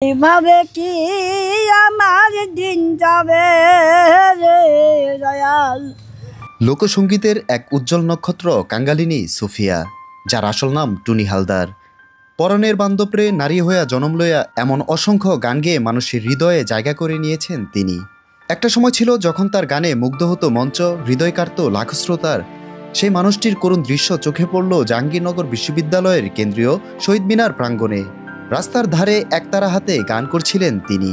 এভাবে কি আমার দিন যাবে রে দয়াল। লোকসঙ্গীতের এক উজ্জ্বল নক্ষত্র কাঙ্গালিনী সুফিয়া, যার আসল নাম টুনি হালদার। পরনের বান্ধবরে নারী হইয়া জনম লইয়া এমন অসংখ্য গান গেয়ে মানুষের হৃদয়ে জায়গা করে নিয়েছেন তিনি। একটা সময় ছিল যখন তার গানে মুগ্ধ হতো মঞ্চ, হৃদয় কাড়ত লাখ শ্রোতার। সেই মানুষটির করুণ দৃশ্য চোখে পড়ল জাহাঙ্গীরনগর বিশ্ববিদ্যালয়ের কেন্দ্রীয় শহীদ মিনার প্রাঙ্গণে। রাস্তার ধারে একতারা হাতে গান করছিলেন তিনি।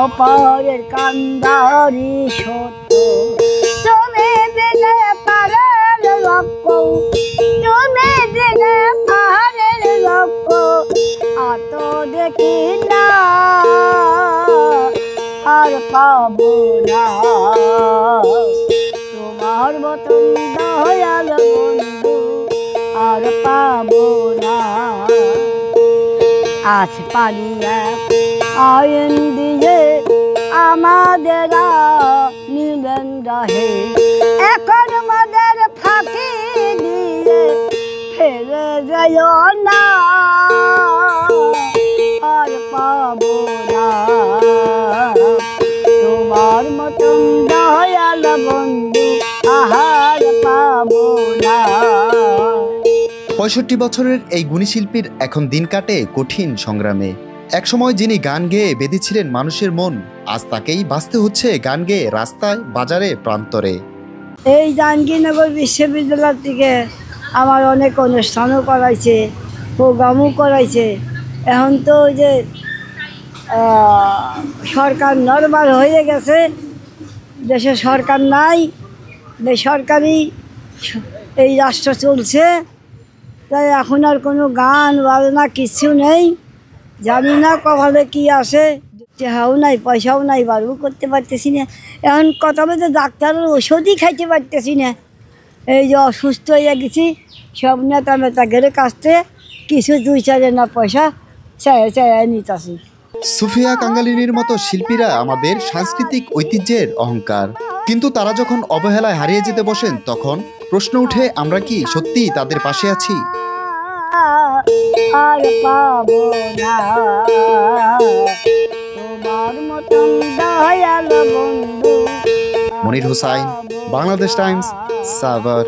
অপরের কান্দারি সত্য তুমি দিলে পাহাড়ের লক্ষ্য, তুমি দিলে পাহাড়ের লক্ষ্য, আর তো দেখি না আর পাবো না তোমার মতন দয়াল বন্ধু, আর পাবো না। আজ পালিয়া আইন দিয়ে আমাদের নিলেন রাহে, এখন আমাদের ফাঁকি দিয়ে ফেলে যাইও না আর পাবো না তোমার মতন দয়াল বন্ধু, আহার পাবো না। ৬৫ বছরের এই গুণী শিল্পীর এখন দিন কাটে কঠিন সংগ্রামে। একসময় যিনি গান গেয়ে বেঁধেছিলেন মানুষের মন, আজ তাকেই বাঁচতে হচ্ছে গান গেয়ে রাস্তায়, বাজারে, প্রান্তরে। এই জাহাঙ্গীরনগর বিশ্ববিদ্যালয় থেকে আমার অনেক অনুষ্ঠানও করাইছে, প্রোগ্রামও করাইছে। এখন তো ওই যে সরকার নরমাল হয়ে গেছে, দেশে সরকার নাই, বেসরকারি এই রাষ্ট্র চলছে, তাই এখন আর কোনো গান বাজনা কিছু নেই। জানি না কপালে কি আসে, চেহাও নাই, পয়সাও নাই, বারও করতে পারতেছি না। এখন কথা বলতে ডাক্তারের ওষুধই খাইতে পারতেছি না। এই যে অসুস্থ হয়ে গেছি, সব নেতা মেতা ঘেরে কাছতে কিছু 2-4 আনা পয়সা চায় নিতেছি। সুফিয়া কাঙ্গালিনীর মতো শিল্পীরা আমাদের সাংস্কৃতিক ঐতিহ্যের অহংকার, কিন্তু তারা যখন অবহেলায় হারিয়ে যেতে বসেন, তখন প্রশ্ন উঠে, আমরা কি সত্যি তাদের পাশে আছি? আর পাবো না তোমার মতন দয়াল বন্ধু। মনির হুসাইন, বাংলাদেশ টাইমস, সাভার।